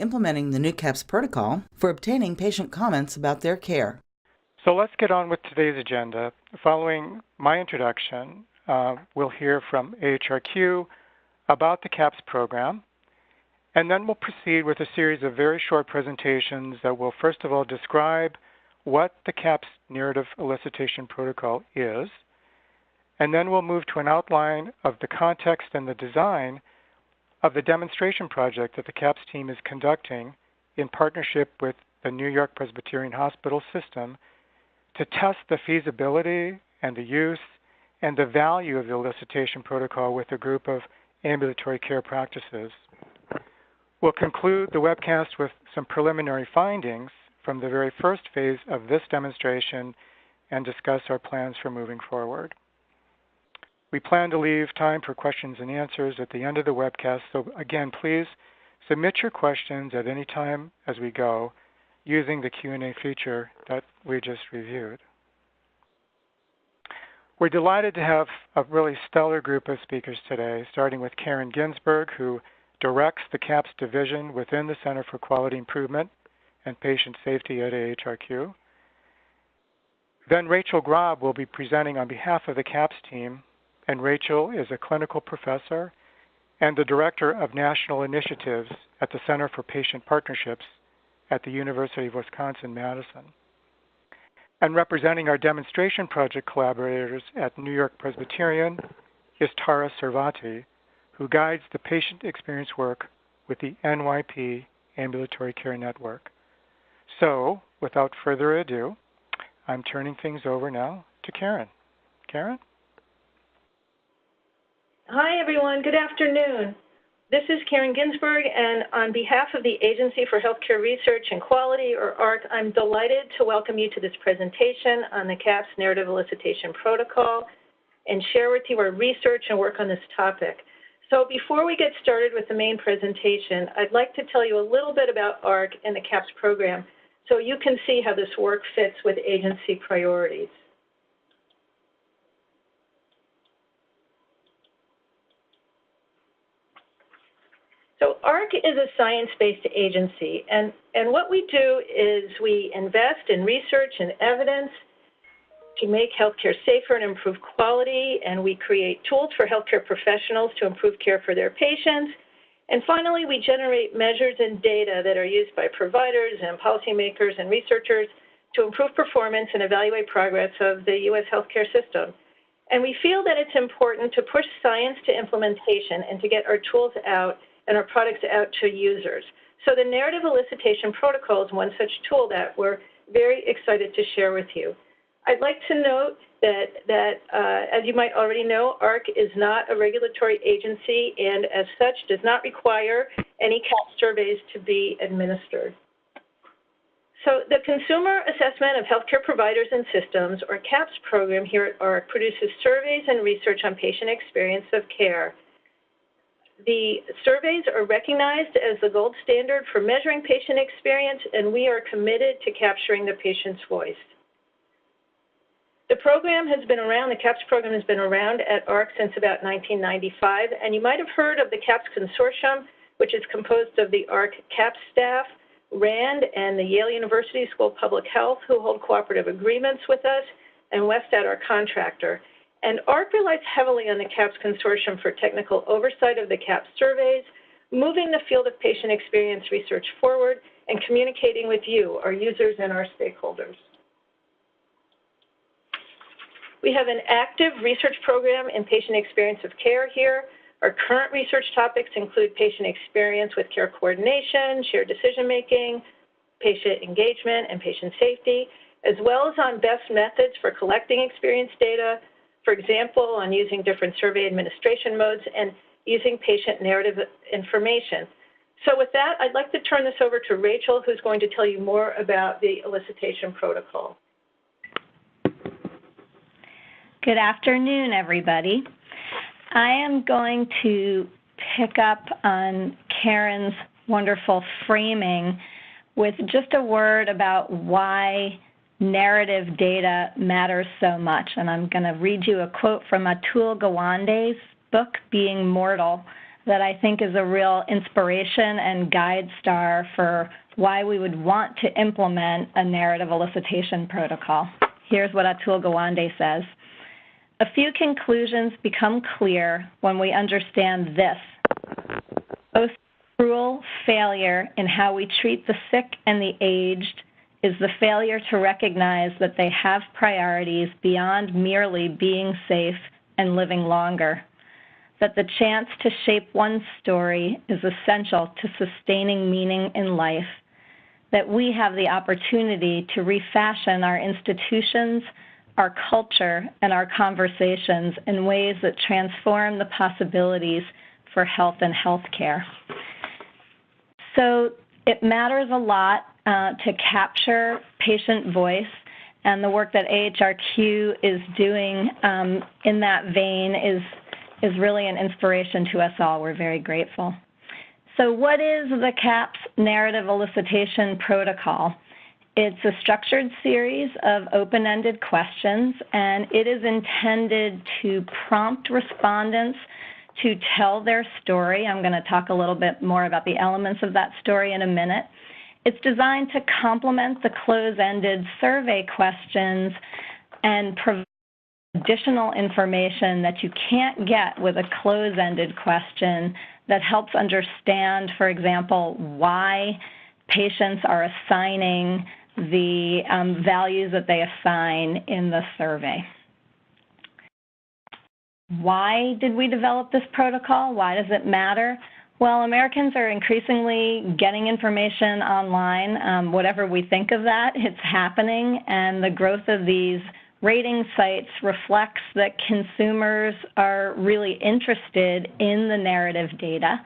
implementing the new CAHPS protocol for obtaining patient comments about their care. So let's get on with today's agenda. Following my introduction, we'll hear from AHRQ about the CAHPS program, and then we'll proceed with a series of very short presentations that will first of all describe what the CAHPS Narrative Elicitation Protocol is, and then we'll move to an outline of the context and the design of the demonstration project that the CAHPS team is conducting in partnership with the New York-Presbyterian Hospital System to test the feasibility and the use and the value of the elicitation protocol with a group of ambulatory care practices. We'll conclude the webcast with some preliminary findings from the very first phase of this demonstration and discuss our plans for moving forward. We plan to leave time for questions and answers at the end of the webcast, so again, please submit your questions at any time as we go using the Q&A feature that we just reviewed. We're delighted to have a really stellar group of speakers today, starting with Caren Ginsberg, who directs the CAHPS division within the Center for Quality Improvement and Patient Safety at AHRQ. Then Rachel Grob will be presenting on behalf of the CAHPS team, and Rachel is a clinical professor and the Director of National Initiatives at the Center for Patient Partnerships at the University of Wisconsin-Madison. And representing our demonstration project collaborators at New York-Presbyterian is Tara Servati, who guides the patient experience work with the NYP Ambulatory Care Network. So, without further ado, I'm turning things over now to Caren. Caren? Hi, everyone. Good afternoon. This is Caren Ginsberg, and on behalf of the Agency for Healthcare Research and Quality, or AHRQ, I'm delighted to welcome you to this presentation on the CAHPS Narrative Elicitation Protocol and share with you our research and work on this topic. So before we get started with the main presentation, I'd like to tell you a little bit about AHRQ and the CAHPS program so you can see how this work fits with agency priorities. So AHRQ is a science-based agency, and what we do is we invest in research and evidence to make healthcare safer and improve quality, and we create tools for healthcare professionals to improve care for their patients. And finally, we generate measures and data that are used by providers and policymakers and researchers to improve performance and evaluate progress of the U.S. healthcare system. And we feel that it's important to push science to implementation and to get our tools out and our products out to users. So the Narrative Elicitation Protocol is one such tool that we're very excited to share with you. I'd like to note that as you might already know, AHRQ is not a regulatory agency and as such does not require any CAHPS surveys to be administered. So the Consumer Assessment of Healthcare Providers and Systems, or CAHPS program here at AHRQ, produces surveys and research on patient experience of care. The surveys are recognized as the gold standard for measuring patient experience, and we are committed to capturing the patient's voice. The program has been around, the CAHPS program has been around at AHRQ since about 1995, and you might have heard of the CAHPS Consortium, which is composed of the AHRQ CAHPS staff, RAND, and the Yale University School of Public Health, who hold cooperative agreements with us, and WestAd, our contractor. And AHRQ relies heavily on the CAHPS Consortium for technical oversight of the CAHPS surveys, moving the field of patient experience research forward, and communicating with you, our users and our stakeholders. We have an active research program in patient experience of care here. Our current research topics include patient experience with care coordination, shared decision-making, patient engagement, and patient safety, as well as on best methods for collecting experience data, for example, on using different survey administration modes and using patient narrative information. So with that, I'd like to turn this over to Rachel, who's going to tell you more about the elicitation protocol. Good afternoon, everybody. I am going to pick up on Caren's wonderful framing with just a word about why narrative data matters so much. And I'm going to read you a quote from Atul Gawande's book, Being Mortal, that I think is a real inspiration and guide star for why we would want to implement a narrative elicitation protocol. Here's what Atul Gawande says. A few conclusions become clear when we understand this. Most cruel failure in how we treat the sick and the aged is the failure to recognize that they have priorities beyond merely being safe and living longer. That the chance to shape one's story is essential to sustaining meaning in life. That we have the opportunity to refashion our institutions, our culture, and our conversations in ways that transform the possibilities for health and healthcare. So it matters a lot to capture patient voice, and the work that AHRQ is doing in that vein is really an inspiration to us all. We're very grateful. So what is the CAHPS Narrative Elicitation Protocol? It's a structured series of open-ended questions, and it is intended to prompt respondents to tell their story. I'm going to talk a little bit more about the elements of that story in a minute. It's designed to complement the close-ended survey questions and provide additional information that you can't get with a close-ended question that helps understand, for example, why patients are assigning the values that they assign in the survey. Why did we develop this protocol? Why does it matter? Well, Americans are increasingly getting information online. Whatever we think of that, it's happening, and the growth of these rating sites reflects that consumers are really interested in the narrative data,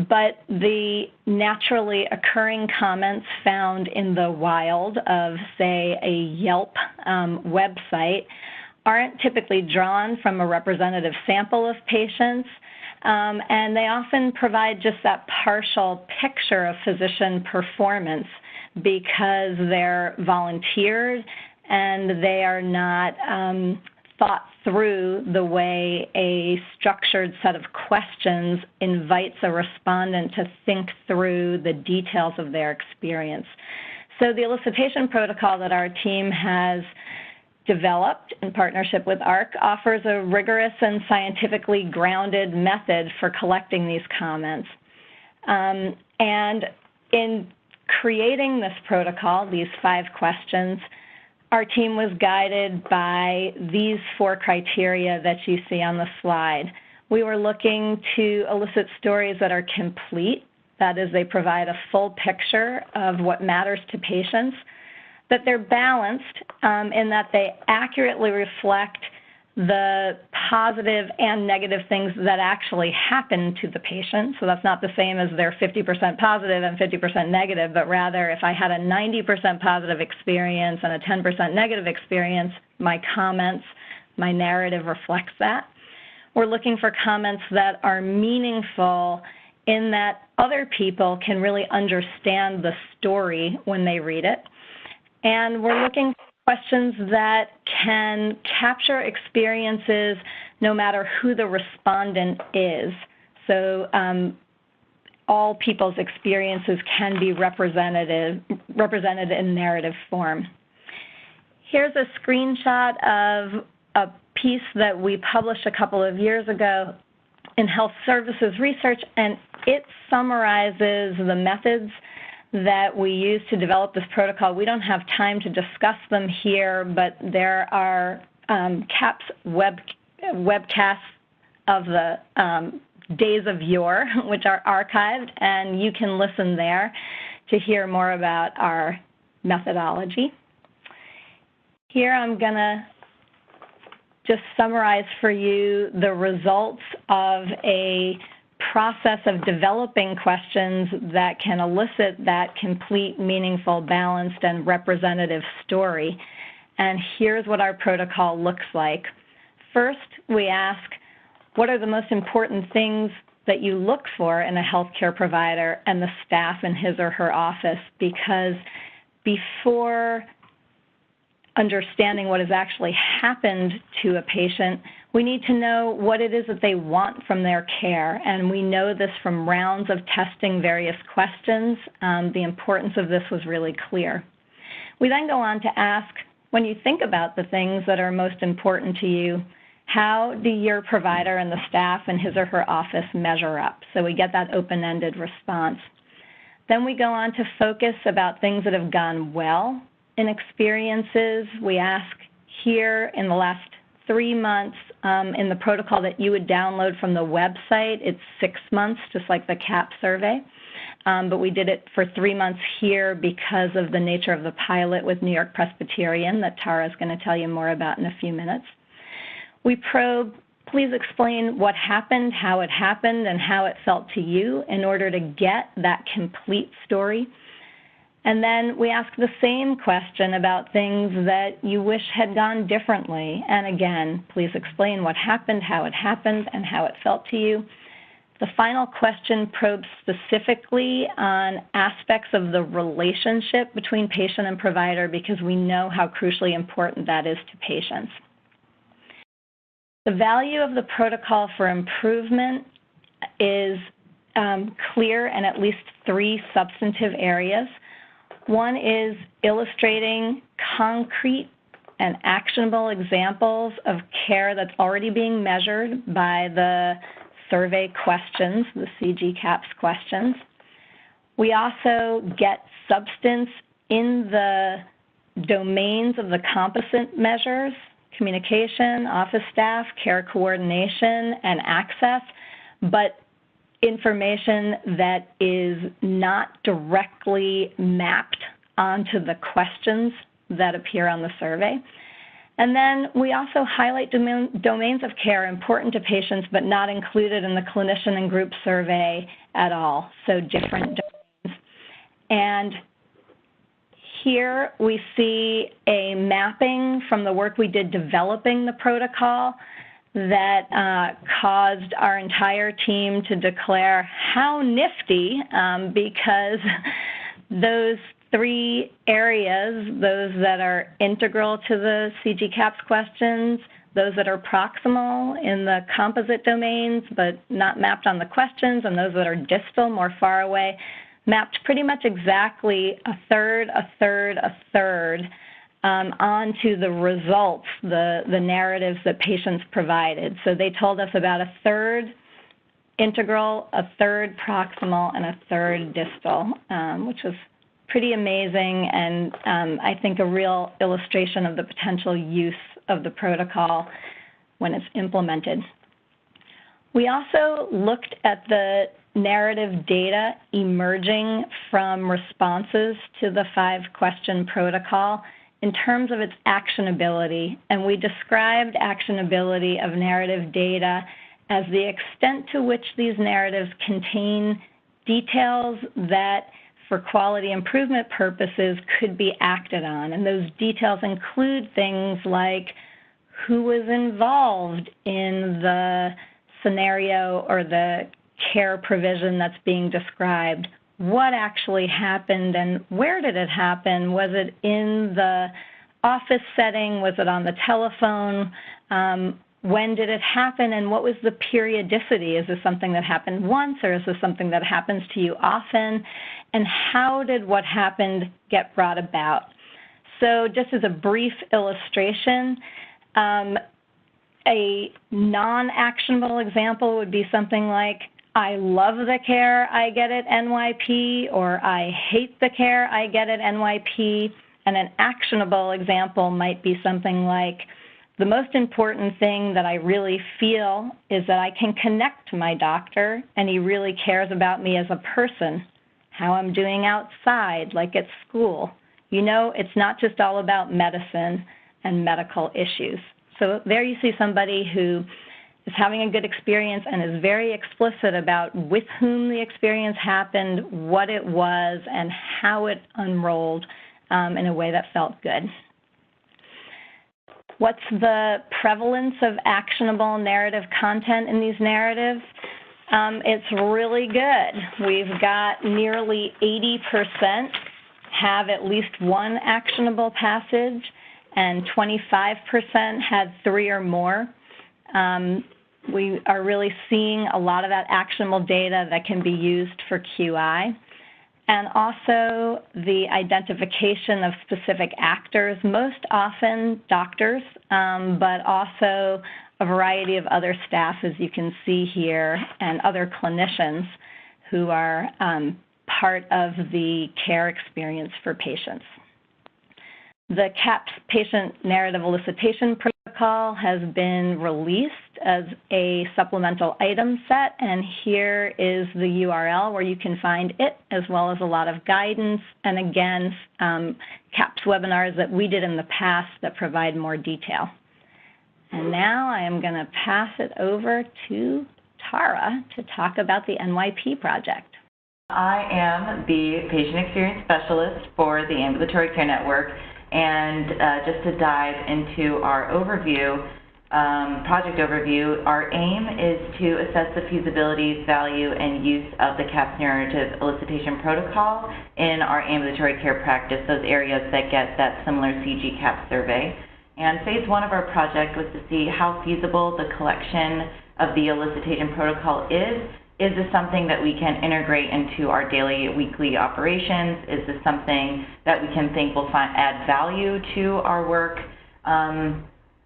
but the naturally occurring comments found in the wild of, say, a Yelp website aren't typically drawn from a representative sample of patients, and they often provide just that partial picture of physician performance because they're volunteered and they are not thought through the way a structured set of questions invites a respondent to think through the details of their experience. So the elicitation protocol that our team has developed in partnership with AHRQ offers a rigorous and scientifically grounded method for collecting these comments. And in creating this protocol, these 5 questions, our team was guided by these 4 criteria that you see on the slide. We were looking to elicit stories that are complete, that is, they provide a full picture of what matters to patients, that they're balanced in that they accurately reflect the positive and negative things that actually happen to the patient. So that's not the same as they're 50% positive and 50% negative, but rather if I had a 90% positive experience and a 10% negative experience, my comments, my narrative reflects that. We're looking for comments that are meaningful in that other people can really understand the story when they read it. And we're looking for questions that can capture experiences no matter who the respondent is. So all people's experiences can be represented in narrative form. Here's a screenshot of a piece that we published a couple of years ago in Health Services Research, and it summarizes the methods that we use to develop this protocol. We don't have time to discuss them here, but there are CAHPS webcasts of the days of yore, which are archived, and you can listen there to hear more about our methodology. Here I'm going to just summarize for you the results of a process of developing questions that can elicit that complete, meaningful, balanced, and representative story. And here's what our protocol looks like. First, we ask, what are the most important things that you look for in a healthcare provider and the staff in his or her office? Because before understanding what has actually happened to a patient, we need to know what it is that they want from their care. And we know this from rounds of testing various questions. The importance of this was really clear. We then go on to ask, when you think about the things that are most important to you, how do your provider and the staff in his or her office measure up? So we get that open-ended response. Then we go on to focus about things that have gone well in experiences. We ask here in the last 3 months in the protocol that you would download from the website. It's 6 months, just like the CAHPS survey. But we did it for 3 months here because of the nature of the pilot with New York-Presbyterian that Tara is going to tell you more about in a few minutes. We probe, please explain what happened, how it happened, and how it felt to you in order to get that complete story. And then we ask the same question about things that you wish had gone differently. And again, please explain what happened, how it happened, and how it felt to you. The final question probes specifically on aspects of the relationship between patient and provider because we know how crucially important that is to patients. The value of the protocol for improvement is clear in at least 3 substantive areas. One is illustrating concrete and actionable examples of care that's already being measured by the survey questions, the CAHPS questions. We also get substance in the domains of the composite measures: communication, office staff, care coordination, and access, but information that is not directly mapped onto the questions that appear on the survey. And then we also highlight domains of care important to patients but not included in the clinician and group survey at all, so different domains. And here we see a mapping from the work we did developing the protocol that caused our entire team to declare how nifty, because those 3 areas, those that are integral to the CAHPS questions, those that are proximal in the composite domains but not mapped on the questions, and those that are distal, more far away, mapped pretty much exactly a third onto the results, the narratives that patients provided. So they told us about a third integral, a third proximal, and a third distal, which was pretty amazing and I think a real illustration of the potential use of the protocol when it's implemented. We also looked at the narrative data emerging from responses to the 5-question protocol in terms of its actionability, and we described actionability of narrative data as the extent to which these narratives contain details that for quality improvement purposes could be acted on. And those details include things like who was involved in the scenario or the care provision that's being described, what actually happened and where did it happen? Was it in the office setting? Was it on the telephone? When did it happen and what was the periodicity? Is this something that happened once or is this something that happens to you often? And how did what happened get brought about? So just as a brief illustration, a non-actionable example would be something like, I love the care I get at NYP, or I hate the care I get at NYP. And an actionable example might be something like, the most important thing that I really feel is that I can connect to my doctor and he really cares about me as a person, how I'm doing outside, like at school. You know, it's not just all about medicine and medical issues. So there you see somebody who is having a good experience and is very explicit about with whom the experience happened, what it was, and how it unrolled in a way that felt good. What's the prevalence of actionable narrative content in these narratives? It's really good. We've got nearly 80% have at least one actionable passage, and 25% had 3 or more. We are really seeing a lot of that actionable data that can be used for QI. And also the identification of specific actors, most often doctors, but also a variety of other staff, as you can see here, and other clinicians who are part of the care experience for patients. The CAHPS Patient Narrative Elicitation Protocol has been released as a supplemental item set, and here is the URL where you can find it, as well as a lot of guidance, and again, CAHPS webinars that we did in the past that provide more detail. And now I am going to pass it over to Tara to talk about the NYP project. I am the Patient Experience Specialist for the Ambulatory Care Network, and just to dive into our overview, project overview, our aim is to assess the feasibility, value, and use of the CAHPS Narrative Elicitation Protocol in our ambulatory care practice, those areas that get that similar CG-CAHPS survey. And phase 1 of our project was to see how feasible the collection of the elicitation protocol is. Is this something that we can integrate into our daily, weekly operations? Is this something that we can think will add value to our work?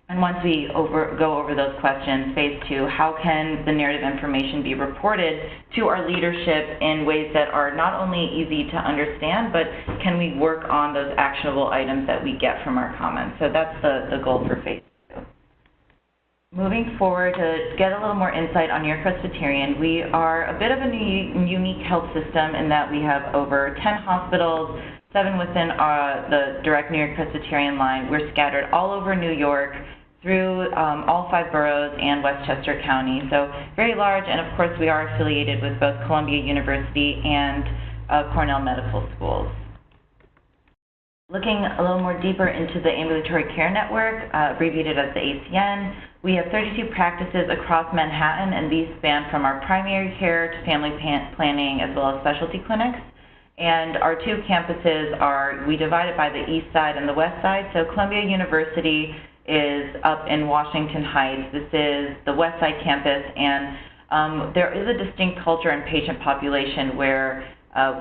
And once we go over those questions, phase 2, how can the narrative information be reported to our leadership in ways that are not only easy to understand, but can we work on those actionable items that we get from our comments? So that's the goal for phase 2. Moving forward, to get a little more insight on York-Presbyterian, we are a bit of a unique health system in that we have over 10 hospitals, 7 within the direct New York-Presbyterian line. We're scattered all over New York, through all 5 boroughs and Westchester County. So very large, and of course we are affiliated with both Columbia University and Cornell Medical Schools. Looking a little more deeper into the Ambulatory Care Network, abbreviated as the ACN, we have 32 practices across Manhattan, and these span from our primary care to family planning as well as specialty clinics. And our 2 campuses are, we divide it by the east side and the west side. So Columbia University is up in Washington Heights. This is the West Side campus, and there is a distinct culture and patient population where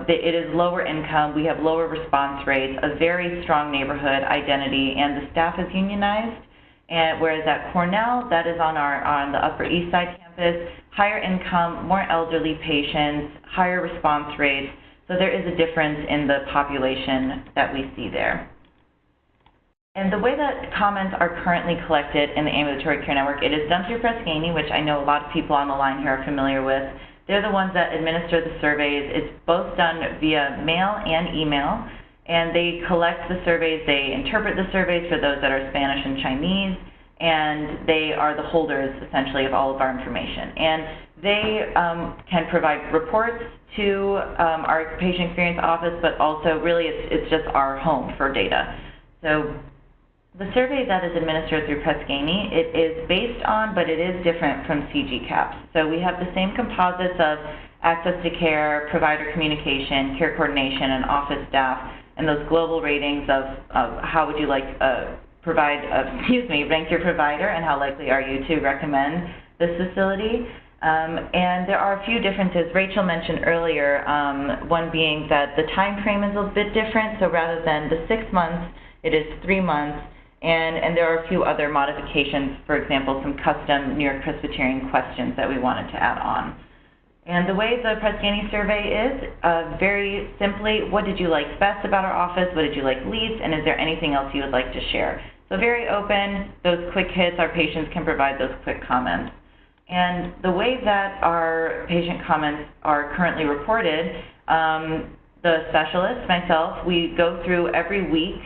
it is lower income, we have lower response rates, a very strong neighborhood identity, and the staff is unionized. And whereas at Cornell, that is on the Upper East Side campus, higher income, more elderly patients, higher response rates. So there is a difference in the population that we see there. And the way that comments are currently collected in the Ambulatory Care Network, it is done through Press Ganey, which I know a lot of people on the line here are familiar with. They're the ones that administer the surveys. It's both done via mail and email, and they collect the surveys, they interpret the surveys for those that are Spanish and Chinese, and they are the holders, essentially, of all of our information. And they can provide reports to our patient experience office, but also really it's just our home for data. So the survey that is administered through Press Ganey, it is based on, but it is different from CG-CAHPS. So we have the same composites of access to care, provider communication, care coordination, and office staff, and those global ratings of how would you like rank your provider and how likely are you to recommend this facility. And there are a few differences. Rachel mentioned earlier, one being that the time frame is a bit different. So rather than the 6 months, it is 3 months. And there are a few other modifications, for example, some custom New York Presbyterian questions that we wanted to add on. And the way the Press Ganey survey is, very simply, what did you like best about our office? What did you like least? And is there anything else you would like to share? So very open, those quick hits, our patients can provide those quick comments. And the way that our patient comments are currently reported, the specialist, myself, we go through every week.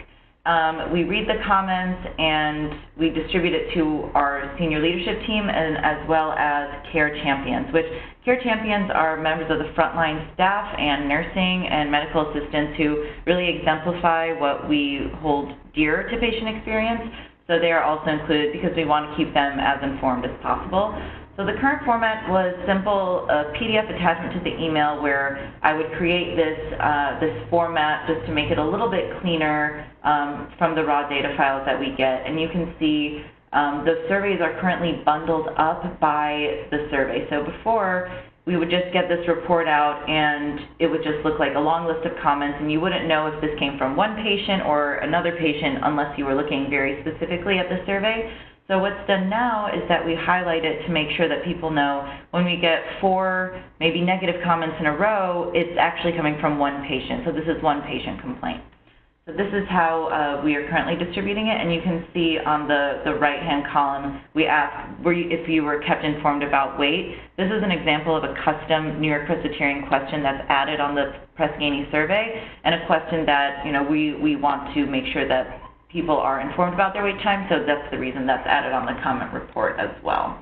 We read the comments and we distribute it to our senior leadership team and as well as care champions, which care champions are members of the frontline staff and nursing and medical assistants who really exemplify what we hold dear to patient experience. So they are also included because we want to keep them as informed as possible. So the current format was simple, a PDF attachment to the email where I would create this, this format just to make it a little bit cleaner from the raw data files that we get. And you can see the surveys are currently bundled up by the survey. So before, we would just get this report out and it would just look like a long list of comments, and you wouldn't know if this came from one patient or another patient unless you were looking very specifically at the survey. So what's done now is that we highlight it to make sure that people know when we get 4 maybe negative comments in a row, it's actually coming from one patient. So this is one patient complaint. So this is how we are currently distributing it, and you can see on the right-hand column, we ask if you were kept informed about weight. This is an example of a custom New York-Presbyterian question that's added on the Press-Ganey survey, and a question that we want to make sure that people are informed about their wait time, so that's the reason that's added on the comment report as well.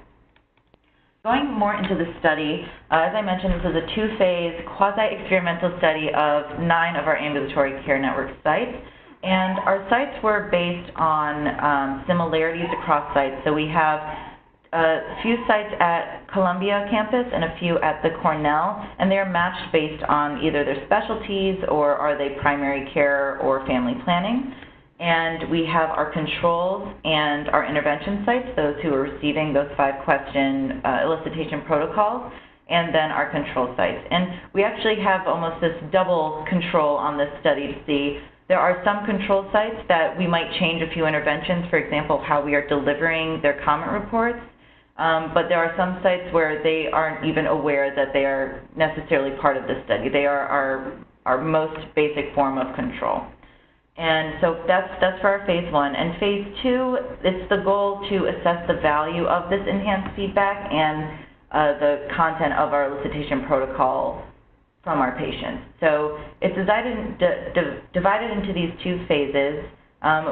Going more into the study, as I mentioned, this is a 2-phase quasi-experimental study of 9 of our ambulatory care network sites. And our sites were based on similarities across sites. So we have a few sites at Columbia campus and a few at the Cornell, and they're matched based on either their specialties or are they primary care or family planning. And we have our controls and our intervention sites, those who are receiving those 5-question elicitation protocols, and then our control sites. And we actually have almost this double control on this study to see. There are some control sites that we might change a few interventions, for example, how we are delivering their comment reports. But there are some sites where they aren't even aware that they are necessarily part of the study. They are our most basic form of control. And so that's for our phase 1. And phase 2, it's the goal to assess the value of this enhanced feedback and the content of our elicitation protocol from our patients. So it's divided into these 2 phases.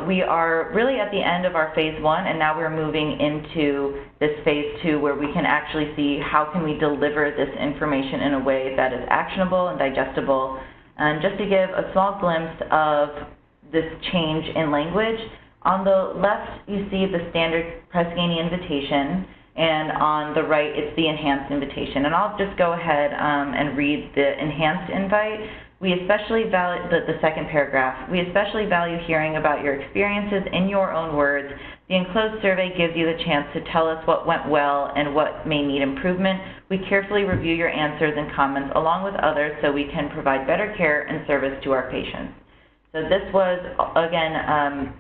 We are really at the end of our phase 1, and now we're moving into this phase 2 where we can actually see how can we deliver this information in a way that is actionable and digestible. And just to give a small glimpse of this change in language, on the left you see the standard Press-Ganey invitation, and on the right it's the enhanced invitation. And I'll just go ahead and read the enhanced invite. We especially value, the second paragraph, we especially value hearing about your experiences in your own words. The enclosed survey gives you the chance to tell us what went well and what may need improvement. We carefully review your answers and comments along with others so we can provide better care and service to our patients. So this was, again,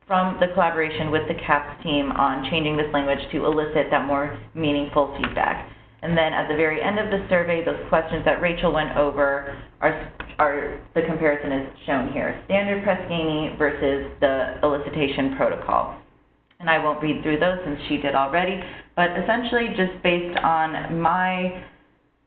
from the collaboration with the CAHPS team on changing this language to elicit that more meaningful feedback. And then at the very end of the survey, those questions that Rachel went over are the comparison is shown here. Standard Press-Ganey versus the elicitation protocol. And I won't read through those since she did already, but essentially just based on my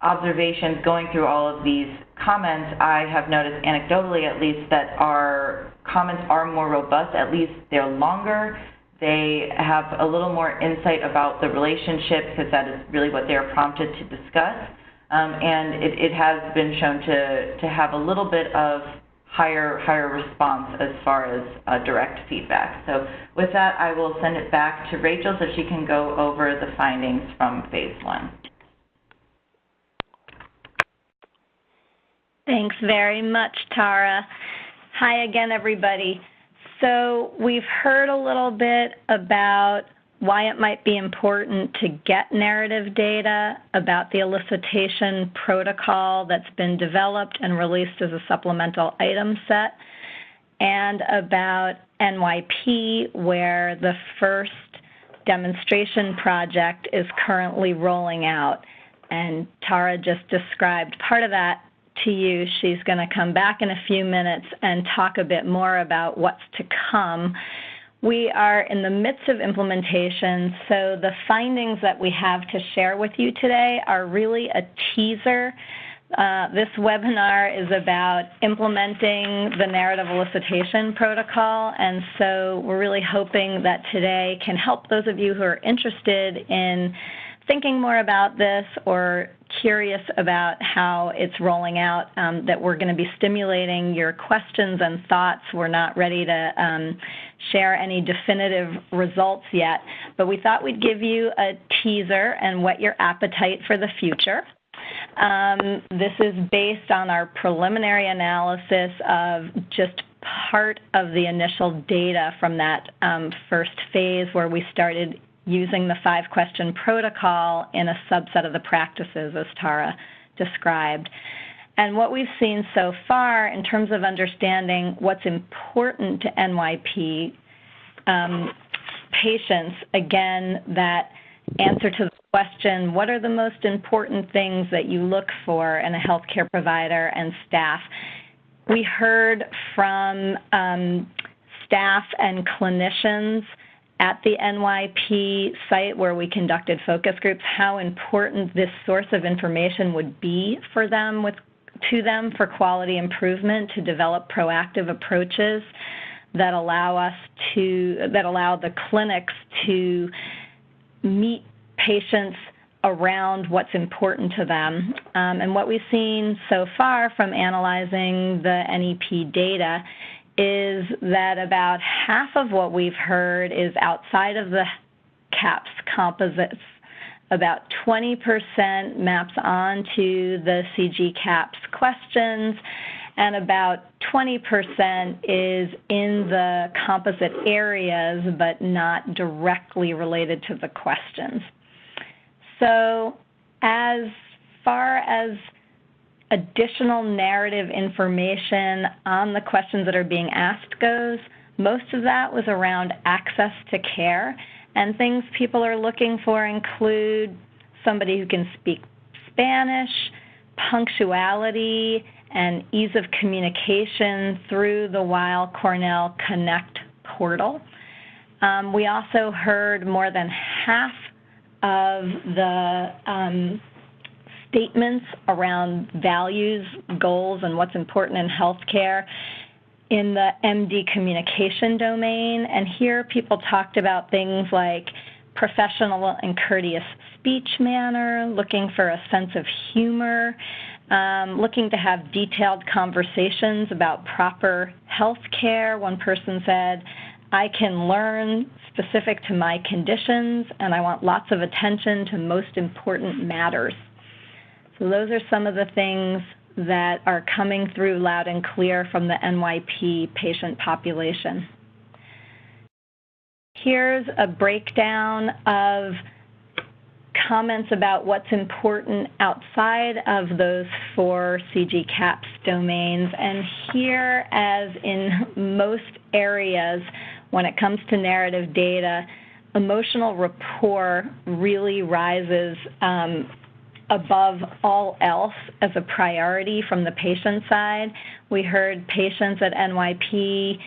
observations going through all of these comments, I have noticed anecdotally at least that our comments are more robust, at least they're longer. They have a little more insight about the relationship because that is really what they're prompted to discuss. And it has been shown to have a little bit of higher response as far as direct feedback. So with that, I will send it back to Rachel so she can go over the findings from phase 1. Thanks very much, Tara. Hi again, everybody. So we've heard a little bit about why it might be important to get narrative data about the elicitation protocol that's been developed and released as a supplemental item set, and about NYP, where the first demonstration project is currently rolling out. And Tara just described part of that to you. She's going to come back in a few minutes and talk a bit more about what's to come. We are in the midst of implementation, so the findings that we have to share with you today are really a teaser. This webinar is about implementing the narrative elicitation protocol, and so we're really hoping that today can help those of you who are interested in thinking more about this or curious about how it's rolling out, that we're going to be stimulating your questions and thoughts. We're not ready to share any definitive results yet, but we thought we'd give you a teaser and whet your appetite for the future. This is based on our preliminary analysis of just part of the initial data from that first phase where we started using the 5-question protocol in a subset of the practices, as Tara described. And what we've seen so far in terms of understanding what's important to NYP patients, again, that answer to the question, what are the most important things that you look for in a healthcare provider and staff? We heard from staff and clinicians at the NYP site where we conducted focus groups how important this source of information would be for them, to them for quality improvement, to develop proactive approaches that allow the clinics to meet patients around what's important to them. And what we've seen so far from analyzing the NEP data is that about half of what we've heard is outside of the CAHPS composites. About 20% maps onto the CAHPS questions, and about 20% is in the composite areas, but not directly related to the questions. So as far as additional narrative information on the questions that are being asked goes, most of that was around access to care, and things people are looking for include somebody who can speak Spanish, punctuality, and ease of communication through the Weill Cornell Connect portal. We also heard more than half of the statements around values, goals, and what's important in healthcare in the MD communication domain. And here people talked about things like professional and courteous speech manner, looking for a sense of humor, looking to have detailed conversations about proper health care. One person said, I can learn specific to my conditions, and I want lots of attention to most important matters. So those are some of the things that are coming through loud and clear from the NYP patient population. Here's a breakdown of comments about what's important outside of those 4 CAHPS domains. And here, as in most areas, when it comes to narrative data, emotional rapport really rises above all else as a priority from the patient side. We heard patients at NYP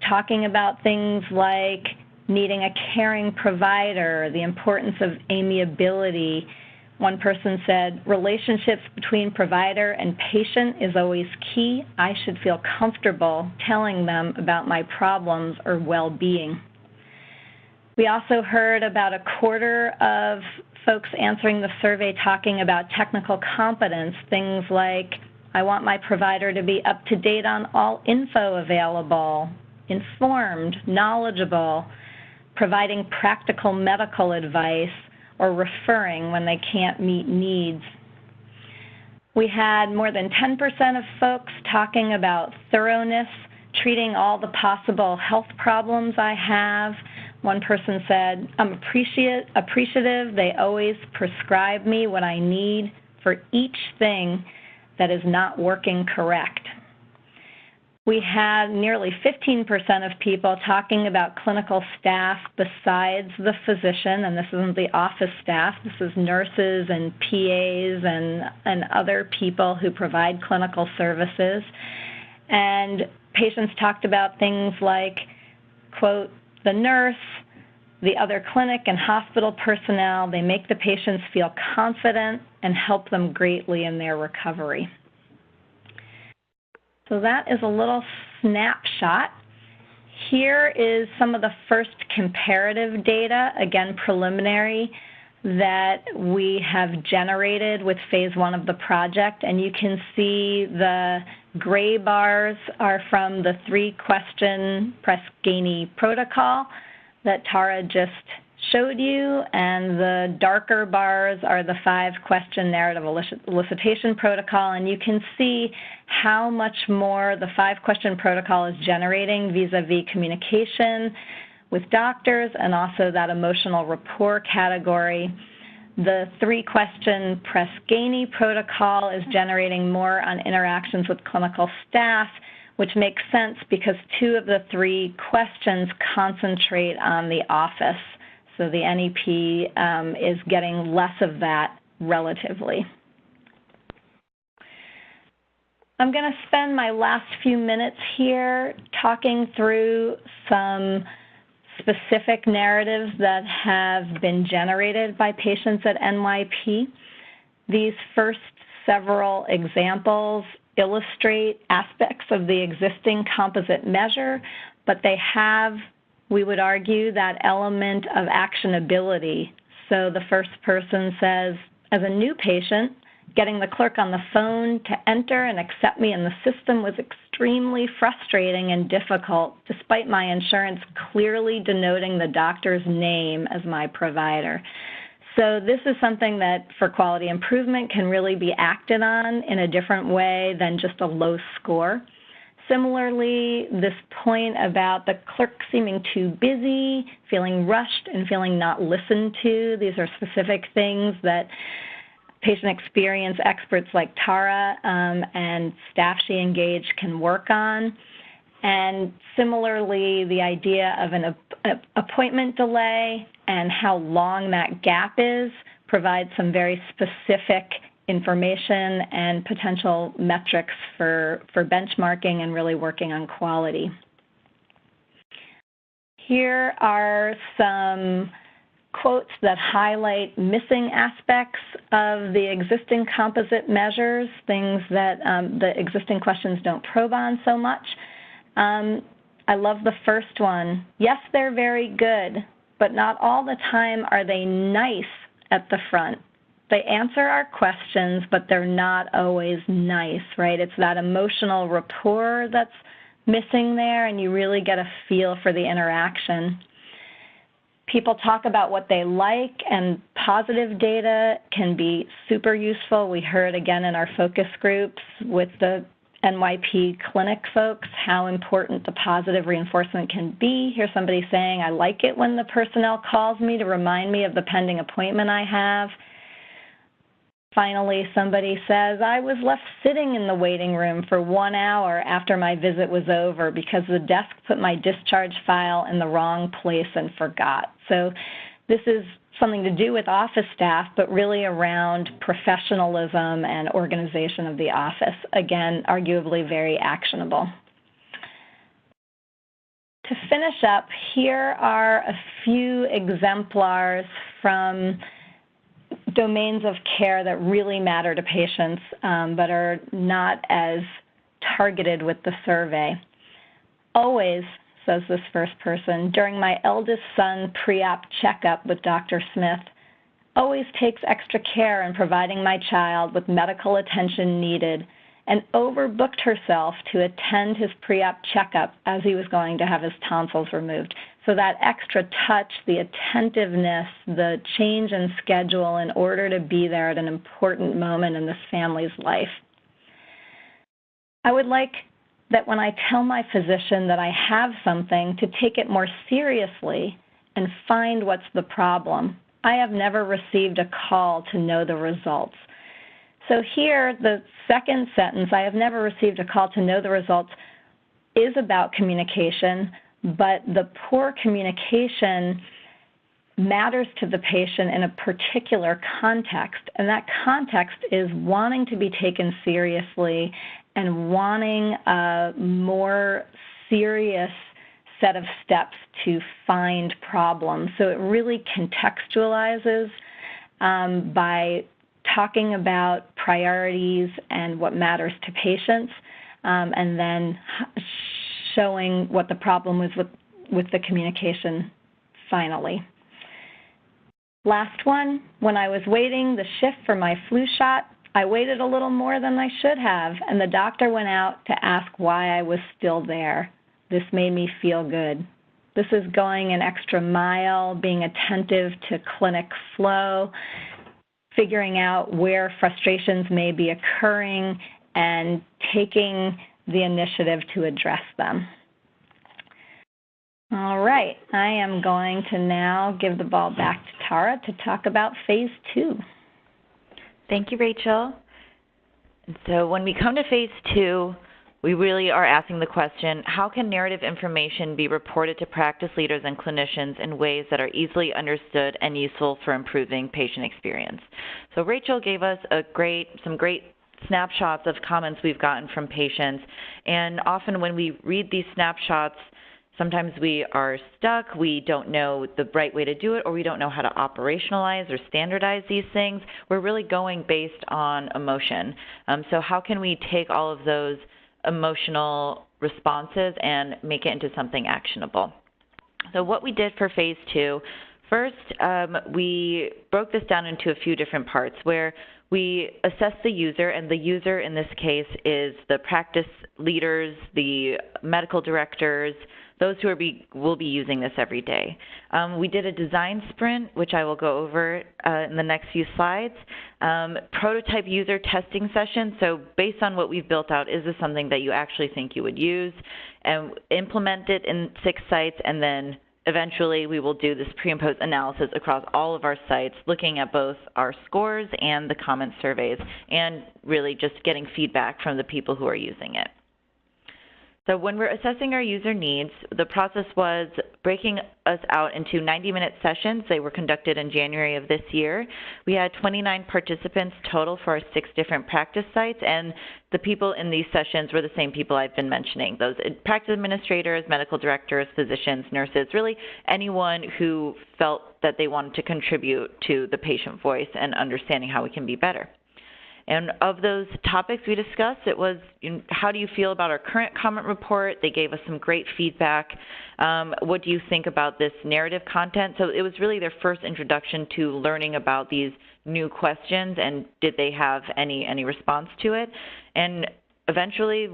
talking about things like needing a caring provider, the importance of amiability. One person said, relationships between provider and patient is always key. I should feel comfortable telling them about my problems or well-being. We also heard about a quarter of folks answering the survey talking about technical competence, things like, I want my provider to be up to date on all info available, informed, knowledgeable, providing practical medical advice, or referring when they can't meet needs. We had more than 10% of folks talking about thoroughness, treating all the possible health problems I have. One person said, I'm appreciative they always prescribe me what I need for each thing that is not working correct. We had nearly 15% of people talking about clinical staff besides the physician, and this isn't the office staff, this is nurses and PAs and other people who provide clinical services. And patients talked about things like, quote, the nurse, the other clinic and hospital personnel, they make the patients feel confident and help them greatly in their recovery. So that is a little snapshot. Here is some of the first comparative data, again preliminary, that we have generated with phase 1 of the project, and you can see the gray bars are from the 3-question Press-Ganey protocol that Tara just showed you, and the darker bars are the 5-question narrative elicitation protocol, and you can see how much more the 5-question protocol is generating vis-a-vis communication with doctors and also that emotional rapport category. The 3-question Press-Ganey protocol is generating more on interactions with clinical staff, which makes sense because 2 of the 3 questions concentrate on the office. So the NEP is getting less of that relatively. I'm going to spend my last few minutes here talking through some specific narratives that have been generated by patients at NYP. These first several examples illustrate aspects of the existing composite measure, but they have, we would argue, that element of actionability. So the first person says, as a new patient, getting the clerk on the phone to enter and accept me in the system was extremely frustrating and difficult, despite my insurance clearly denoting the doctor's name as my provider. So this is something that, for quality improvement, can really be acted on in a different way than just a low score. Similarly, this point about the clerk seeming too busy, feeling rushed, and feeling not listened to, these are specific things that patient experience experts like Tara and staff she engaged can work on. And similarly, the idea of an appointment delay and how long that gap is provides some very specific information and potential metrics for benchmarking and really working on quality. Here are some quotes that highlight missing aspects of the existing composite measures, things that the existing questions don't probe on so much. I love the first one. Yes, they're very good, but not all the time are they nice at the front. They answer our questions, but they're not always nice, right? It's that emotional rapport that's missing there, and you really get a feel for the interaction. People talk about what they like, and positive data can be super useful. We heard again in our focus groups with the NYP clinic folks how important the positive reinforcement can be. Here's somebody saying, I like it when the personnel calls me to remind me of the pending appointment I have. Finally, somebody says, I was left sitting in the waiting room for 1 hour after my visit was over because the desk put my discharge file in the wrong place and forgot. So this is something to do with office staff, but really around professionalism and organization of the office. Again, arguably very actionable. To finish up, here are a few exemplars from domains of care that really matter to patients, but are not as targeted with the survey. Always, says this first person, during my eldest son pre-op checkup with Dr. Smith, always takes extra care in providing my child with medical attention needed, and overbooked herself to attend his pre-op checkup as he was going to have his tonsils removed. So that extra touch, the attentiveness, the change in schedule in order to be there at an important moment in this family's life. I would like that when I tell my physician that I have something, to take it more seriously and find what's the problem. I have never received a call to know the results. So here, the second sentence, I have never received a call to know the results, is about communication, but the poor communication matters to the patient in a particular context, and that context is wanting to be taken seriously and wanting a more serious set of steps to find problems. So it really contextualizes by talking about priorities and what matters to patients, and then showing what the problem was with the communication finally. Last one, when I was waiting the shift for my flu shot, I waited a little more than I should have, and the doctor went out to ask why I was still there. This made me feel good. This is going an extra mile, being attentive to clinic flow, figuring out where frustrations may be occurring, and taking the initiative to address them. All right, I am going to now give the ball back to Tara to talk about phase 2. Thank you, Rachel. So when we come to phase 2, we really are asking the question, how can narrative information be reported to practice leaders and clinicians in ways that are easily understood and useful for improving patient experience? So Rachel gave us some great snapshots of comments we've gotten from patients, and often when we read these snapshots, sometimes we are stuck, we don't know the right way to do it, or we don't know how to operationalize or standardize these things. We're really going based on emotion. So how can we take all of those emotional responses and make it into something actionable? So what we did for phase 2, first, we broke this down into a few different parts where we assess the user, and the user in this case is the practice leaders, the medical directors, those who will be using this every day. We did a design sprint, which I will go over in the next few slides. Prototype user testing session. So based on what we've built out, is this something that you actually think you would use? And implement it in 6 sites, and then eventually we will do this pre and post analysis across all of our sites, looking at both our scores and the comment surveys, and really just getting feedback from the people who are using it. So when we're assessing our user needs, the process was breaking us out into 90-minute sessions. They were conducted in January of this year. We had 29 participants total for our 6 different practice sites, and the people in these sessions were the same people I've been mentioning, those practice administrators, medical directors, physicians, nurses, really anyone who felt that they wanted to contribute to the patient voice and understanding how we can be better. And of those topics we discussed, it was, how do you feel about our current comment report? They gave us some great feedback. What do you think about this narrative content? So it was really their first introduction to learning about these new questions, and did they have any response to it? And eventually,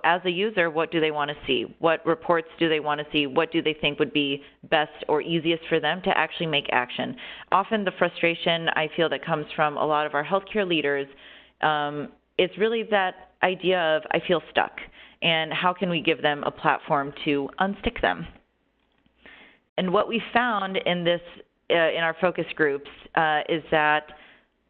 as a user, what do they want to see? What reports do they want to see? What do they think would be best or easiest for them to actually make action? Often the frustration I feel that comes from a lot of our healthcare leaders, it's really that idea of, I feel stuck, and how can we give them a platform to unstick them? And what we found in this, in our focus groups, is that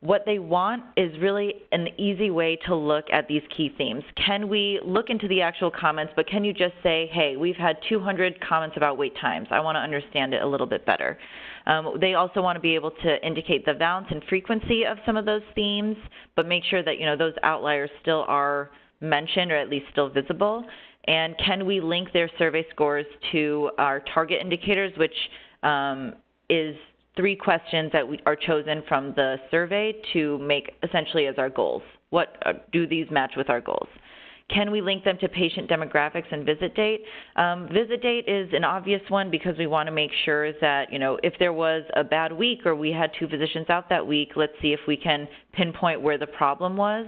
what they want is really an easy way to look at these key themes. Can we look into the actual comments, but can you just say, hey, we've had 200 comments about wait times. I want to understand it a little bit better. They also want to be able to indicate the valence and frequency of some of those themes, but make sure that those outliers still are mentioned or at least still visible. And can we link their survey scores to our target indicators, which is 3 questions that are chosen from the survey to make essentially as our goals. What do these match with our goals? Can we link them to patient demographics and visit date? Visit date is an obvious one because we want to make sure that, if there was a bad week or we had 2 physicians out that week, let's see if we can pinpoint where the problem was.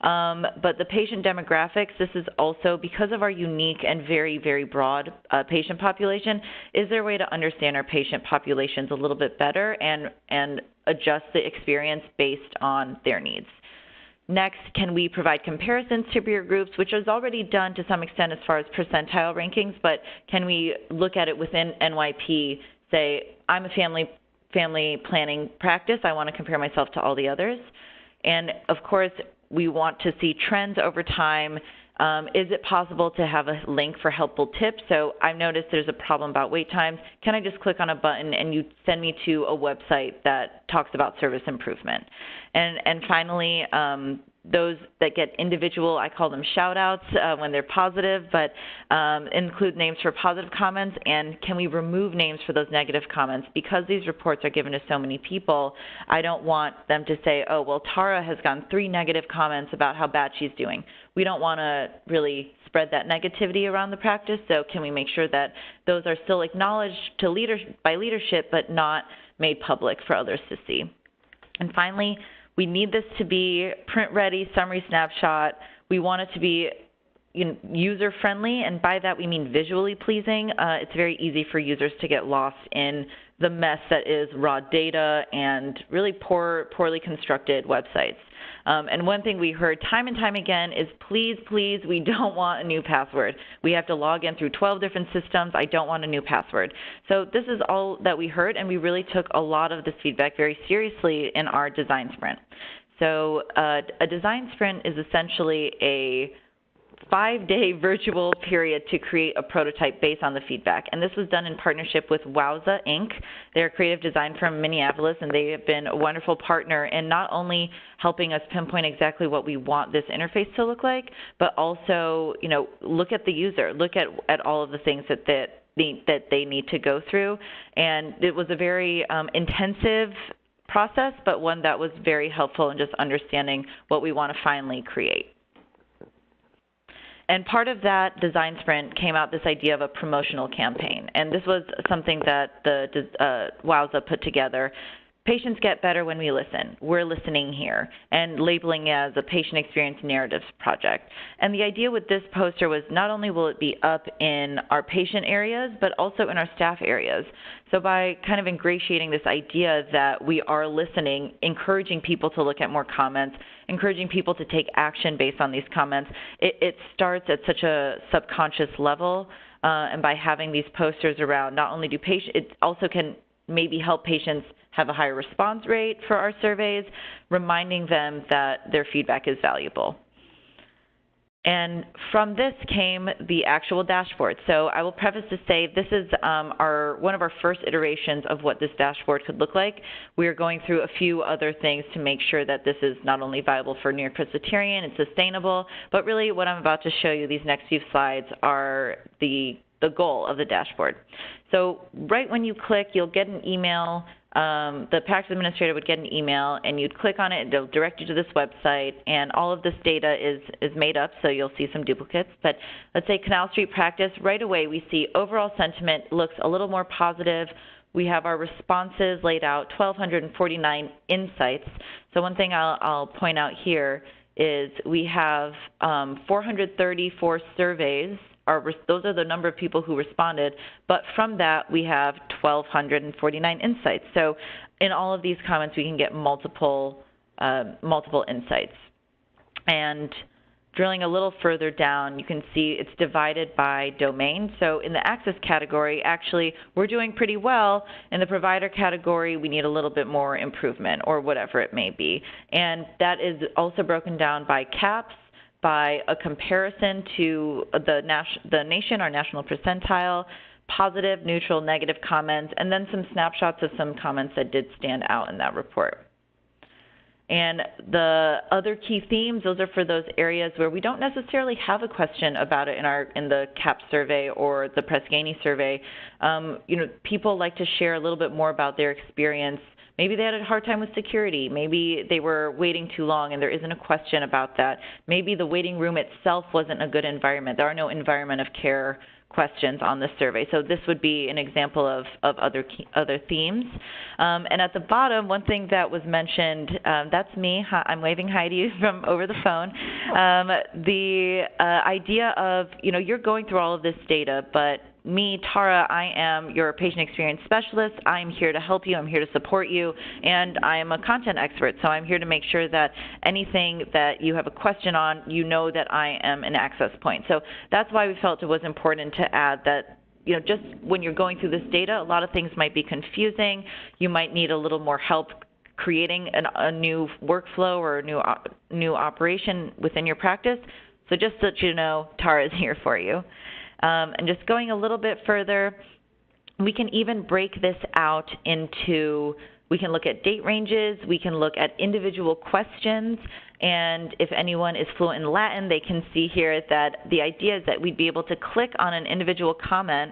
But the patient demographics, this is also because of our unique and very, very broad patient population. Is there a way to understand our patient populations a little bit better and adjust the experience based on their needs? Next, can we provide comparisons to peer groups, which is already done to some extent as far as percentile rankings, but can we look at it within NYP, say, I'm a family planning practice, I want to compare myself to all the others. And of course, we want to see trends over time. Is it possible to have a link for helpful tips? So I've noticed there's a problem about wait times. Can I just click on a button and you send me to a website that talks about service improvement? And finally, those that get individual, I call them shout-outs when they're positive, but include names for positive comments, and can we remove names for those negative comments? Because these reports are given to so many people, I don't want them to say, oh, well, Tara has gotten 3 negative comments about how bad she's doing. We don't want to really spread that negativity around the practice, so can we make sure that those are still acknowledged to by leadership, but not made public for others to see. And finally, we need this to be print-ready, summary snapshot. We want it to be user-friendly, and by that we mean visually pleasing. It's very easy for users to get lost in the mess that is raw data and really poorly constructed websites. And one thing we heard time and time again is, please, please, we don't want a new password. We have to log in through 12 different systems. I don't want a new password. So this is all that we heard, and we really took a lot of this feedback very seriously in our design sprint. So a design sprint is essentially a 5-day virtual period to create a prototype based on the feedback. And this was done in partnership with Wowza, Inc. They're a creative design firm in Minneapolis, and they have been a wonderful partner in not only helping us pinpoint exactly what we want this interface to look like, but also, look at the user, look at all of the things that they need to go through. And it was a very intensive process, but one that was very helpful in just understanding what we want to finally create. And part of that design sprint came out this idea of a promotional campaign. And this was something that the Wowza put together. Patients get better when we listen. We're listening here, and labeling it as a patient experience narratives project. And the idea with this poster was not only will it be up in our patient areas, but also in our staff areas. So by kind of ingratiating this idea that we are listening, encouraging people to look at more comments, encouraging people to take action based on these comments, it starts at such a subconscious level. And by having these posters around, not only do patients, it also can maybe help patients have a higher response rate for our surveys, reminding them that their feedback is valuable. And from this came the actual dashboard. So I will preface to say this is one of our first iterations of what this dashboard could look like. We are going through a few other things to make sure that this is not only viable for York-Presbyterian and sustainable, but really what I'm about to show you, these next few slides, are the goal of the dashboard. So right when you click, you'll get an email. The practice administrator would get an email, and you'd click on it, and it'll direct you to this website, and all of this data is made up, so you'll see some duplicates. But let's say Canal Street practice, right away we see overall sentiment looks a little more positive. We have our responses laid out, 1,249 insights. So one thing I'll point out here is we have 434 surveys. Those are the number of people who responded, but from that we have 1,249 insights. So in all of these comments we can get multiple insights. And drilling a little further down, you can see it's divided by domain. So in the access category, actually we're doing pretty well. In the provider category, we need a little bit more improvement, or whatever it may be. And that is also broken down by CAHPS, by a comparison to the nation, our national percentile, positive, neutral, negative comments, and then some snapshots of some comments that did stand out in that report. And the other key themes, those are for those areas where we don't necessarily have a question about it in the CAHPS survey or the Press-Ganey survey. People like to share a little bit more about their experience. Maybe they had a hard time with security. Maybe they were waiting too long and there isn't a question about that. Maybe the waiting room itself wasn't a good environment. There are no environment of care questions on this survey. So this would be an example of other themes. And at the bottom, one thing that was mentioned, that's me. I'm waving hi to you from over the phone. The idea of, you're going through all of this data, but me, Tara, I am your patient experience specialist. I'm here to help you. I'm here to support you. And I am a content expert. So I'm here to make sure that anything that you have a question on, you know that I am an access point. So that's why we felt it was important to add that, just when you're going through this data, a lot of things might be confusing. You might need a little more help creating a new workflow or a new operation within your practice. So just so that you know, Tara is here for you. And just going a little bit further, we can even break this out into, we can look at date ranges, we can look at individual questions, and if anyone is fluent in Latin, they can see here that the idea is that we'd be able to click on an individual comment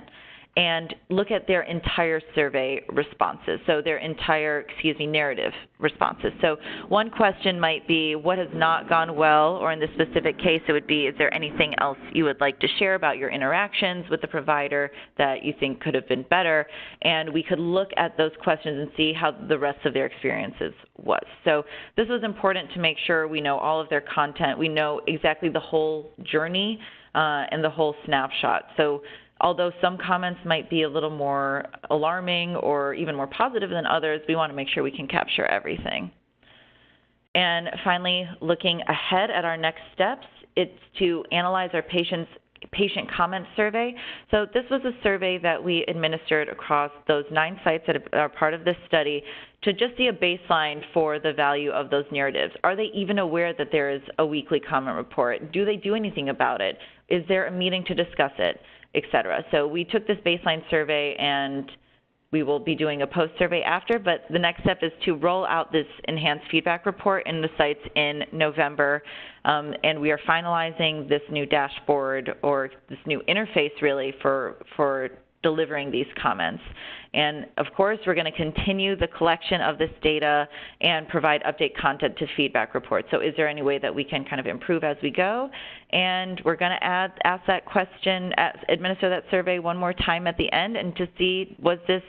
and look at their entire survey responses, so their entire, narrative responses. So one question might be, what has not gone well, or in this specific case, it would be, is there anything else you would like to share about your interactions with the provider that you think could have been better? And we could look at those questions and see how the rest of their experiences was. So this was important to make sure we know all of their content, we know exactly the whole journey and the whole snapshot. So although some comments might be a little more alarming or even more positive than others, we want to make sure we can capture everything. And finally, looking ahead at our next steps, it's to analyze our patient comment survey. So this was a survey that we administered across those 9 sites that are part of this study to just see a baseline for the value of those narratives. Are they even aware that there is a weekly comment report? Do they do anything about it? Is there a meeting to discuss it, et cetera? So we took this baseline survey, and we will be doing a post-survey after, but the next step is to roll out this enhanced feedback report in the sites in November, and we are finalizing this new dashboard, or this new interface really for delivering these comments. And of course, we're going to continue the collection of this data and provide update content to feedback reports. So is there any way that we can kind of improve as we go? And we're going to ask that question, administer that survey one more time at the end, and to see, was this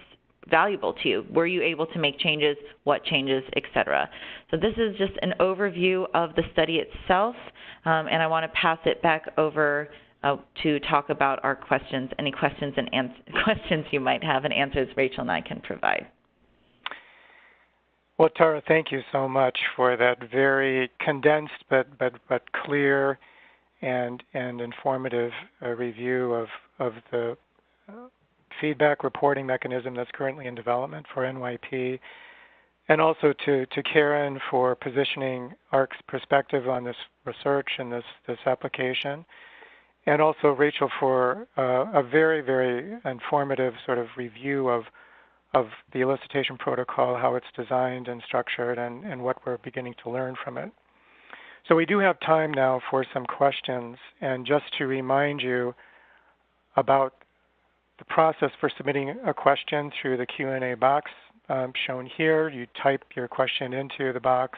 valuable to you? Were you able to make changes? What changes, et cetera? So this is just an overview of the study itself, and I want to pass it back over to talk about our questions, any questions and questions you might have, and answers Rachel and I can provide. Well, Tara, thank you so much for that very condensed but clear and informative review of the feedback reporting mechanism that's currently in development for NYP, and also to Caren for positioning AHRQ's perspective on this research and this application. And also Rachel for a very, very informative sort of review of the Elicitation Protocol, how it's designed and structured, and what we're beginning to learn from it. So we do have time now for some questions. And just to remind you about the process for submitting a question through the Q&A box shown here, you type your question into the box,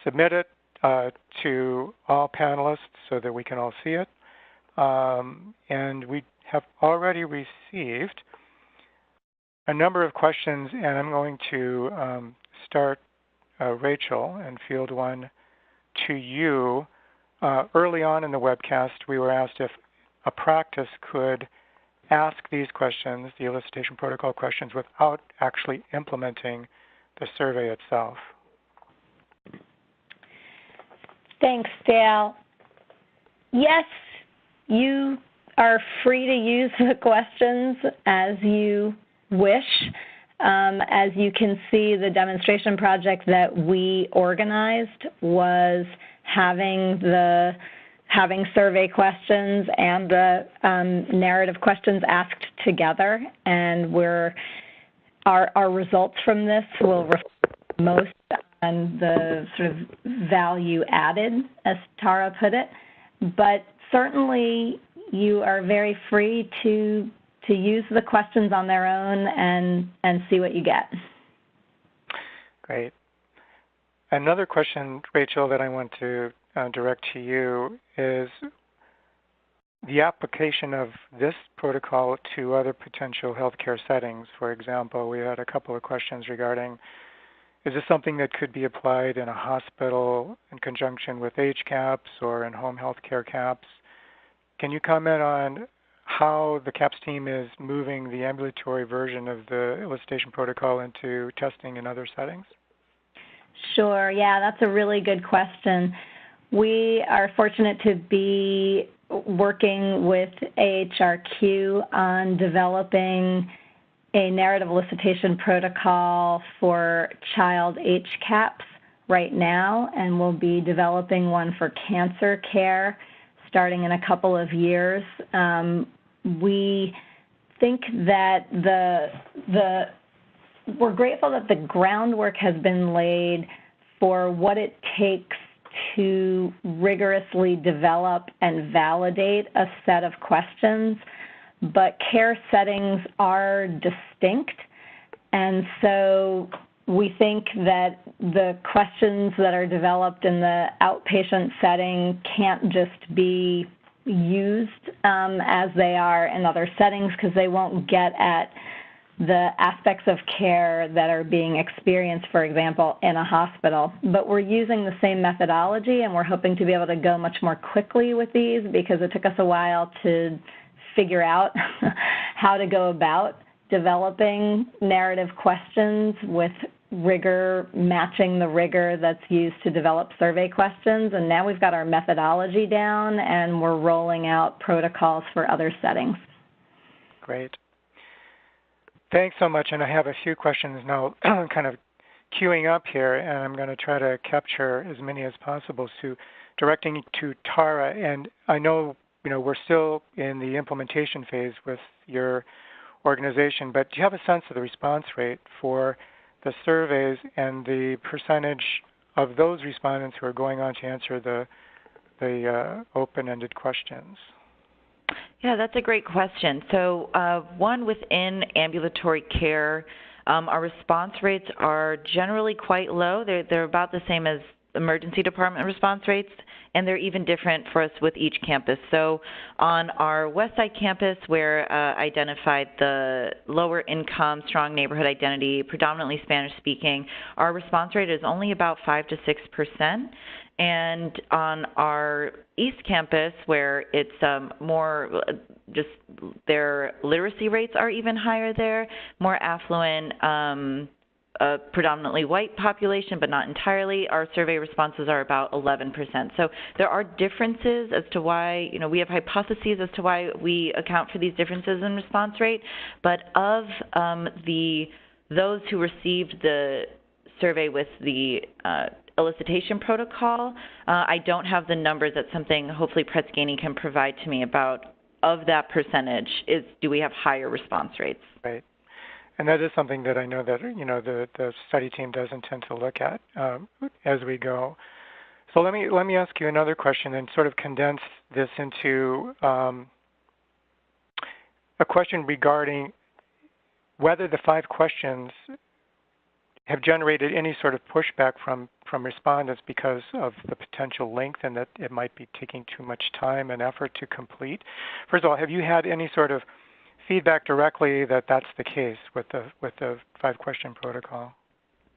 submit it to all panelists so that we can all see it. And we have already received a number of questions, and I'm going to start, Rachel, and field one to you. Early on in the webcast, we were asked if a practice could ask these questions, the Elicitation Protocol questions, without actually implementing the survey itself. Thanks, Dale. Yes, you are free to use the questions as you wish. As you can see, the demonstration project that we organized was having survey questions and the narrative questions asked together, and our results from this will reflect most on the sort of value added, as Tara put it. But certainly, you are very free to use the questions on their own and see what you get. Great. Another question, Rachel, that I want to direct to you is the application of this protocol to other potential healthcare settings. For example, we had a couple of questions regarding, is this something that could be applied in a hospital in conjunction with CAHPS or in home healthcare CAHPS? Can you comment on how the CAHPS team is moving the ambulatory version of the Elicitation Protocol into testing in other settings? Sure. Yeah, that's a really good question. We are fortunate to be working with AHRQ on developing a narrative elicitation protocol for child HCAHPS right now, and we'll be developing one for cancer care starting in a couple of years. We think that we're grateful that the groundwork has been laid for what it takes to rigorously develop and validate a set of questions, but care settings are distinct. And so we think that the questions that are developed in the outpatient setting can't just be used as they are in other settings, because they won't get at the aspects of care that are being experienced, for example, in a hospital. But we're using the same methodology, and we're hoping to be able to go much more quickly with these, because it took us a while to figure out how to go about developing narrative questions with rigor, matching the rigor that's used to develop survey questions. And now we've got our methodology down, and we're rolling out protocols for other settings. Great. Thanks so much. And I have a few questions now kind of queuing up here, and I'm going to try to capture as many as possible. So directing to Tara, and I know, we're still in the implementation phase with your organization, but do you have a sense of the response rate for the surveys and the percentage of those respondents who are going on to answer the open-ended questions? Yeah, that's a great question. So one, within ambulatory care, our response rates are generally quite low. They're about the same as emergency department response rates, and they're even different for us with each campus. So on our West Side campus, where identified the lower income, strong neighborhood identity, predominantly Spanish speaking, our response rate is only about 5 to 6%. And on our East campus, where it's more just their literacy rates are even higher there, more affluent, predominantly white population, but not entirely, our survey responses are about 11%. So there are differences as to why, we have hypotheses as to why we account for these differences in response rate, but of those who received the survey with the Elicitation Protocol, I don't have the numbers. That's something hopefully Pretzgany can provide to me about, of that percentage, do we have higher response rates? Right. And that is something that I know that, the study team does intend to look at as we go. So let me ask you another question and sort of condense this into a question regarding whether the 5 questions have generated any sort of pushback from respondents because of the potential length and that it might be taking too much time and effort to complete. First of all, have you had any sort of feedback directly that that's the case with the 5-question protocol?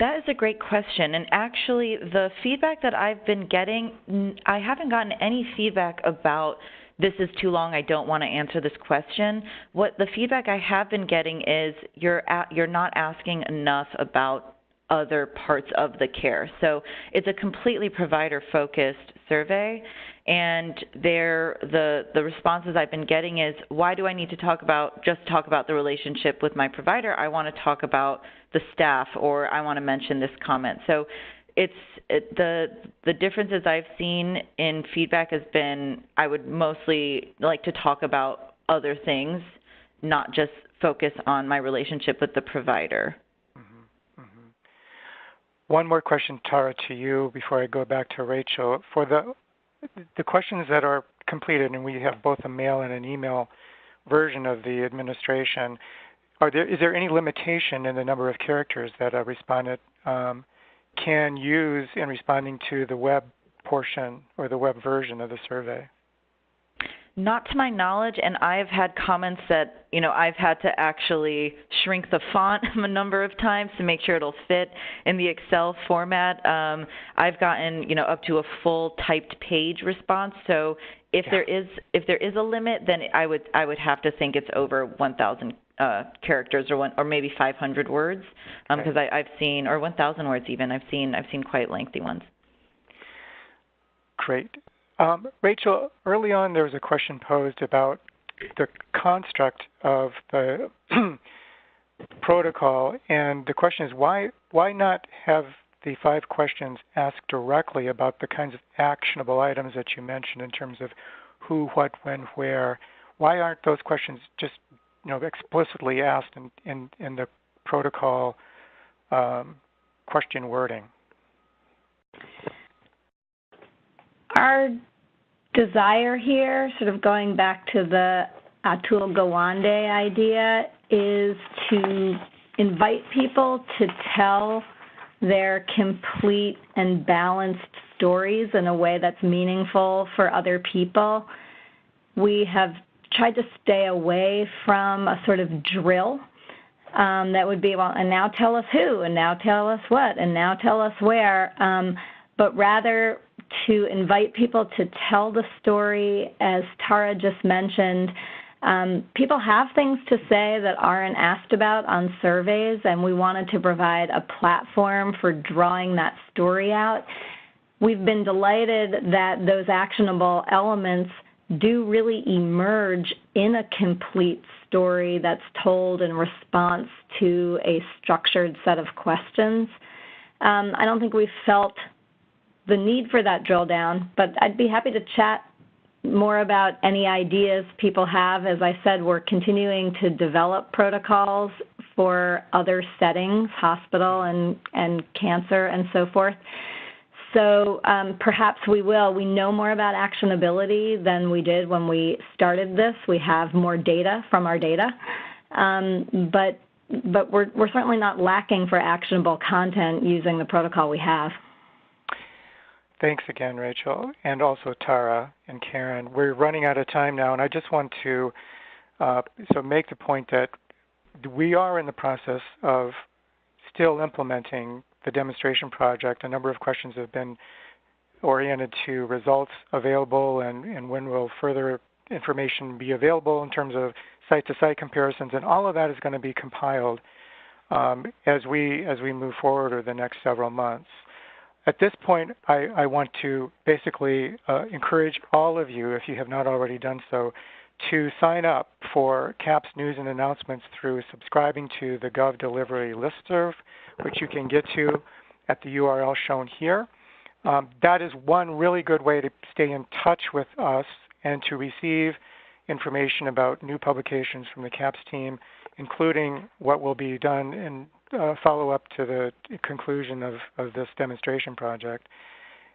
That is a great question. And actually, the feedback that I've been getting, I haven't gotten any feedback about this is too long, I don't want to answer this question. What the feedback I have been getting is you're not asking enough about other parts of the care. So it's a completely provider-focused survey, and the responses I've been getting is, why do I need to talk about the relationship with my provider? I want to talk about the staff, or I want to mention this comment. So the differences I've seen in feedback has been, I would mostly like to talk about other things, not just focus on my relationship with the provider. One more question, Tara, to you before I go back to Rachel. For the questions that are completed, and we have both a mail and an email version of the administration, is there any limitation in the number of characters that a respondent can use in responding to the web portion or the web version of the survey? Not to my knowledge, and I've had comments that, I've had to actually shrink the font a number of times to make sure it'll fit in the Excel format. I've gotten, up to a full typed page response. So if there is a limit, then I would have to think it's over 1,000 characters or maybe 500 words, because I've seen, or 1,000 words even. I've seen quite lengthy ones. Great. Rachel, early on there was a question posed about the construct of the protocol, and the question is why not have the 5 questions ask directly about the kinds of actionable items that you mentioned in terms of who, what, when, where? Why aren't those questions just explicitly asked in the protocol question wording? Our desire here, sort of going back to the Atul Gawande idea is to invite people to tell their complete and balanced stories in a way that's meaningful for other people. We have tried to stay away from a sort of drill that would be, well, and now tell us who, and now tell us what, and now tell us where, but rather to invite people to tell the story. As Tara just mentioned, people have things to say that aren't asked about on surveys, and we wanted to provide a platform for drawing that story out. We've been delighted that those actionable elements do really emerge in a complete story that's told in response to a structured set of questions. I don't think we've felt the need for that drill down, but I'd be happy to chat more about any ideas people have. As I said, we're continuing to develop protocols for other settings, hospital and cancer and so forth. So perhaps we will. We know more about actionability than we did when we started this. We have more data from our data, but we're certainly not lacking for actionable content using the protocol we have. Thanks again, Rachel, and also Tara and Caren. We're running out of time now, and I just want to make the point that we are in the process of still implementing the demonstration project. A number of questions have been oriented to results available and when will further information be available in terms of site-to-site comparisons, and all of that is going to be compiled as we move forward over the next several months. At this point, I want to basically encourage all of you, if you have not already done so, to sign up for CAHPS news and announcements through subscribing to the Gov Delivery listserv, which you can get to at the URL shown here. That is one really good way to stay in touch with us and to receive information about new publications from the CAHPS team, including what will be done in follow-up to the conclusion of this demonstration project.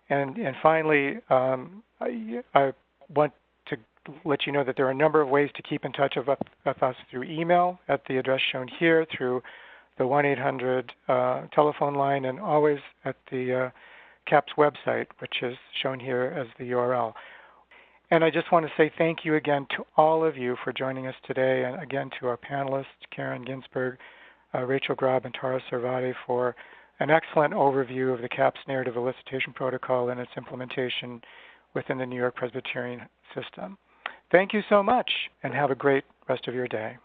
And finally, I want to let you know that there are a number of ways to keep in touch with us through email at the address shown here, through the 1-800 telephone line, and always at the CAHPS website, which is shown here as the URL. And I just want to say thank you again to all of you for joining us today, and again to our panelists, Caren Ginsberg, Rachel Grob, and Tara Servati, for an excellent overview of the CAHPS narrative elicitation protocol and its implementation within the New York Presbyterian system. Thank you so much, and have a great rest of your day.